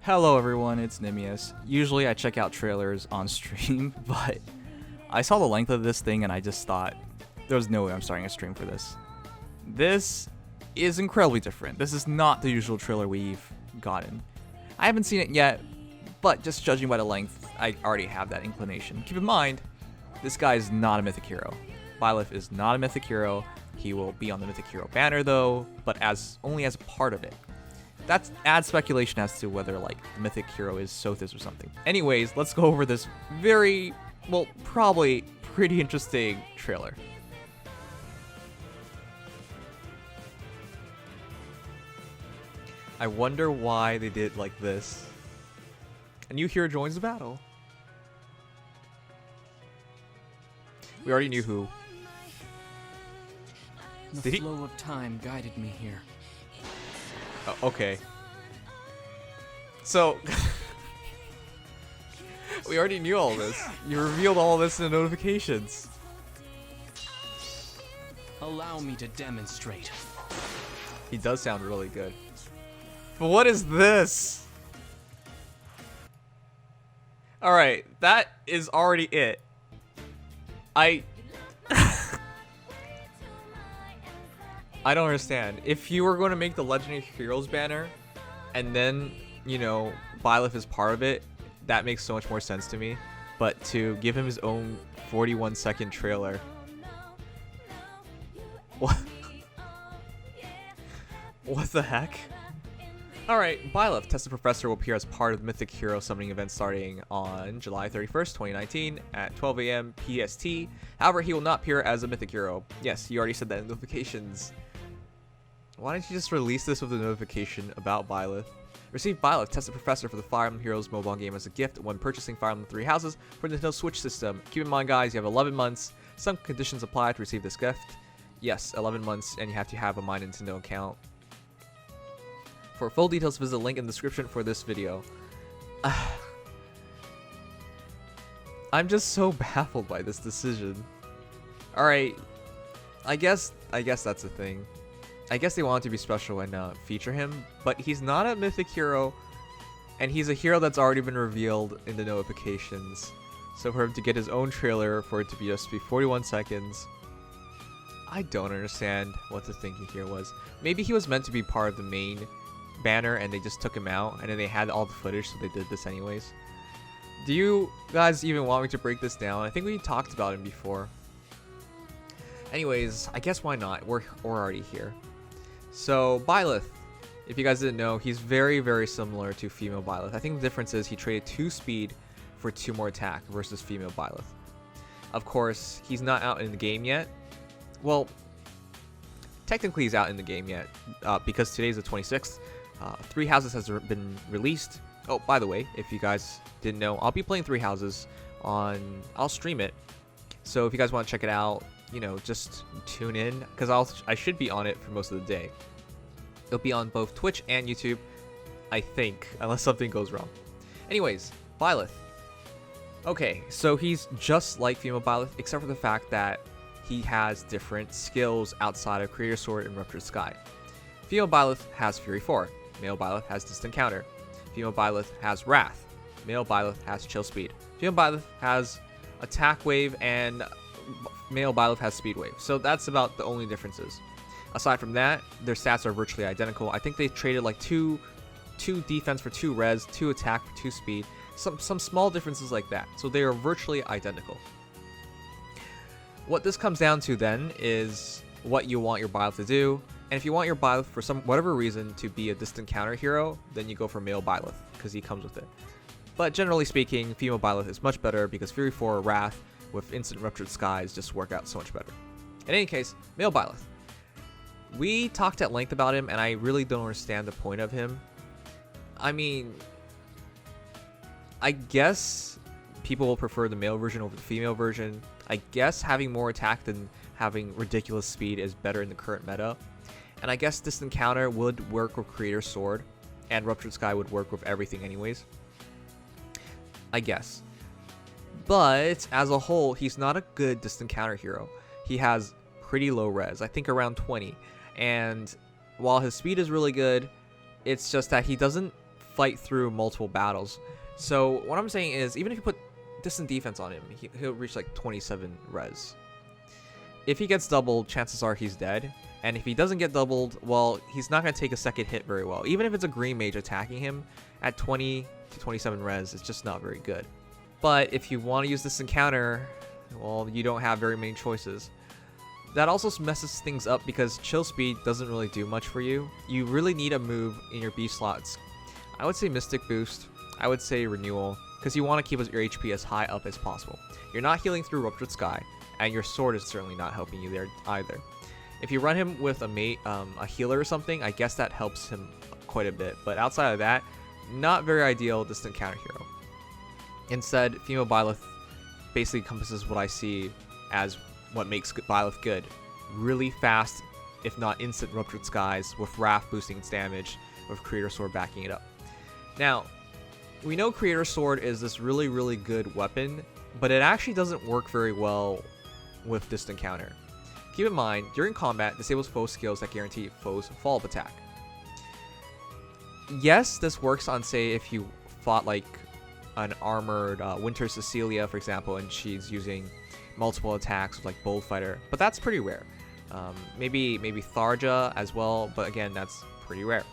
Hello everyone, it's Nimius. Usually I check out trailers on stream, but I saw the length of this thing and I just thought, there's no way I'm starting a stream for this. This is incredibly different. This is not the usual trailer we've gotten. I haven't seen it yet, but just judging by the length, I already have that inclination. Keep in mind, this guy is not a Mythic hero. Byleth is not a Mythic hero. He will be on the Mythic hero banner though, but only as a part of it. That adds speculation as to whether like the Mythic hero is Sothis or something. Anyways, let's go over this very, well, probably pretty interesting trailer. I wonder why they did like this. A new hero joins the battle. We already knew who. The flow of time guided me here. Oh, okay. So, we already knew all this. You revealed all this in the notifications. Allow me to demonstrate. He does sound really good. But what is this? Alright, that is already it. I don't understand. If you were going to make the Legendary Heroes banner, and then, you know, Byleth is part of it, that makes so much more sense to me. But to give him his own 41-second trailer... What? What the heck? Alright, Byleth, Tested Professor, will appear as part of the Mythic Hero summoning event starting on July 31st, 2019 at 12 AM PST. However, he will not appear as a Mythic Hero. Yes, you already said that in notifications. Why don't you just release this with a notification about Byleth? Receive Byleth, Tested Professor for the Fire Emblem Heroes mobile game as a gift when purchasing Fire Emblem 3 Houses for the Nintendo Switch system. Keep in mind, guys, you have 11 months. Some conditions apply to receive this gift. Yes, 11 months, and you have to have a My Nintendo account. For full details, visit the link in the description for this video. I'm just so baffled by this decision. Alright, I guess that's the thing. I guess they wanted to be special and feature him, but he's not a Mythic hero, and he's a hero that's already been revealed in the notifications. So for him to get his own trailer, for it to be just be 41 seconds, I don't understand what the thinking here was. Maybe he was meant to be part of the main banner and they just took him out, and then they had all the footage, so they did this anyways. Do you guys even want me to break this down? I think we talked about him before. Anyways, I guess why not? We're already here. So, Byleth, if you guys didn't know, he's very, very similar to female Byleth. I think the difference is he traded 2 speed for 2 more attack versus female Byleth. Of course, he's not out in the game yet. Well, technically he's out in the game yet, because today's the 26th. 3 Houses has been released. Oh, by the way, if you guys didn't know, I'll be playing 3 Houses I'll stream it. So if you guys want to check it out, you know, just tune in, because I should be on it for most of the day. It'll be on both Twitch and YouTube, I think, unless something goes wrong. Anyways, Byleth. Okay, so he's just like female Byleth, except for the fact that he has different skills outside of Creator Sword and Ruptured Sky. Female Byleth has Fury 4. Male Byleth has Distant Counter. Female Byleth has Wrath. Male Byleth has Chill Speed. Female Byleth has Attack Wave, and Male Byleth has Speed Wave. So that's about the only differences. Aside from that, their stats are virtually identical. I think they traded like 2 defense for 2 res, 2 attack for 2 speed. Some small differences like that. So they are virtually identical. What this comes down to then is what you want your Byleth to do. And if you want your Byleth for whatever reason to be a distant counter hero, then you go for Male Byleth, because he comes with it. But generally speaking, female Byleth is much better because Fury 4 or Wrath with Instant Ruptured Skies just work out so much better. In any case, Male Byleth. We talked at length about him, and I really don't understand the point of him. I mean, I guess people will prefer the male version over the female version. I guess having more attack than having ridiculous speed is better in the current meta. And I guess Distant Counter would work with Creator Sword, and Ruptured Sky would work with everything anyways. I guess. But as a whole, he's not a good Distant Counter hero. He has pretty low res, I think around 20. And while his speed is really good, it's just that he doesn't fight through multiple battles. So what I'm saying is, even if you put distant defense on him, he'll reach like 27 res. If he gets doubled, chances are he's dead. And if he doesn't get doubled, well, he's not going to take a second hit very well. Even if it's a green mage attacking him at 20 to 27 res, it's just not very good. But if you want to use this encounter, well, you don't have very many choices. That also messes things up because chill speed doesn't really do much for you. You really need a move in your B slots. I would say Mystic Boost. I would say Renewal, because you want to keep your HP as high up as possible. You're not healing through Ruptured Sky, and your sword is certainly not helping you there either. If you run him with a healer or something, I guess that helps him quite a bit. But outside of that, not very ideal distant counter hero. Instead, Female Byleth basically encompasses what I see as what makes Byleth good. Really fast, if not instant Ruptured Skies, with Wrath boosting its damage, with Creator Sword backing it up. Now, we know Creator Sword is this really, really good weapon, but it actually doesn't work very well with distant counter. Keep in mind, during combat, disables foe skills that guarantee foes follow-up attack. Yes, this works on, say, if you fought like an armored Winter Cecilia, for example, and she's using multiple attacks with like Bullfighter, but that's pretty rare. Maybe Tharja as well, but again, that's pretty rare.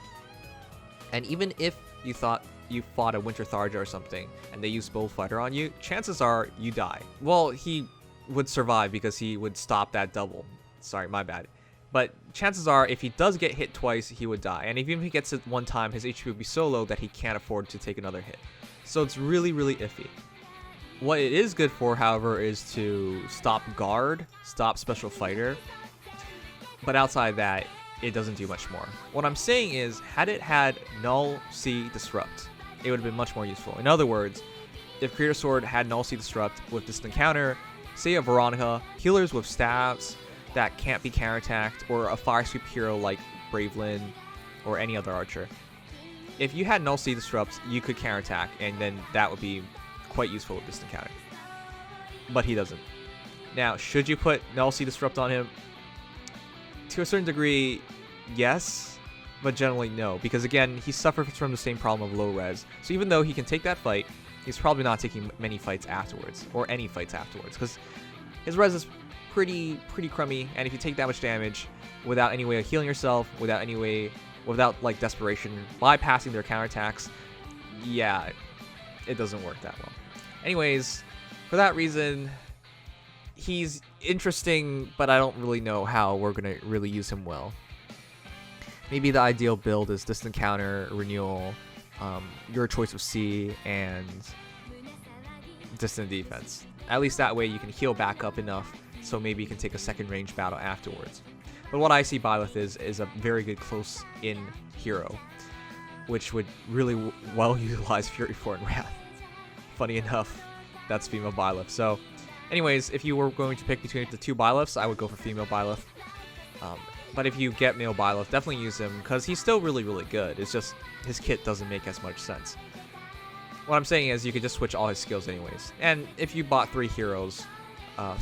And even if you thought you fought a Winter Tharja or something, and they used Bullfighter on you, chances are you die. Well, he would survive because he would stop that double. Sorry, my bad. But chances are, if he does get hit twice, he would die. And even if he gets it one time, his HP would be so low that he can't afford to take another hit. So it's really, really iffy. What it is good for, however, is to stop guard, stop special fighter. But outside that, it doesn't do much more. What I'm saying is, had it had Null C Disrupt, it would have been much more useful. In other words, if Creator Sword had Null C Disrupt with distant counter, say a Veronica, healers with stabs that can't be counterattacked, or a fire sweep hero like Bravelyn or any other archer. If you had Null C Disrupt, you could counterattack, and then that would be quite useful with distant counter. But he doesn't. Now, should you put Null C Disrupt on him? To a certain degree, yes, but generally no, because again, he suffers from the same problem of low res. So even though he can take that fight, he's probably not taking many fights afterwards, or any fights afterwards, because his res is pretty crummy, and if you take that much damage without any way of healing yourself, without like desperation, bypassing their counterattacks, yeah, it doesn't work that well. Anyways, for that reason, he's interesting, but I don't really know how we're gonna really use him well. Maybe the ideal build is distant counter, renewal, your choice of C, and distant defense. At least that way you can heal back up enough so maybe you can take a second range battle afterwards. But what I see Byleth is a very good close-in hero, which would really well utilize Fury 4 and Wrath. Funny enough, that's Female Byleth. So, anyways, if you were going to pick between the two Byleths, I would go for Female Byleth. But if you get Male Byleth, definitely use him, because he's still really, really good. It's just his kit doesn't make as much sense. What I'm saying is you could just switch all his skills anyways. And if you bought 3 heroes,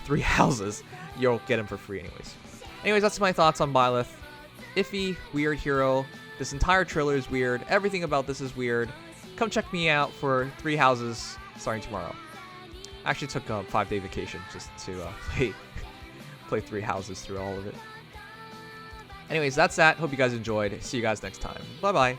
3 houses, you'll get him for free anyways. Anyways, that's my thoughts on Byleth. Iffy, weird hero. This entire trailer is weird. Everything about this is weird. Come check me out for 3 houses starting tomorrow. I actually took a 5-day vacation just to play 3 houses through all of it. Anyways, that's that. Hope you guys enjoyed. See you guys next time. Bye-bye.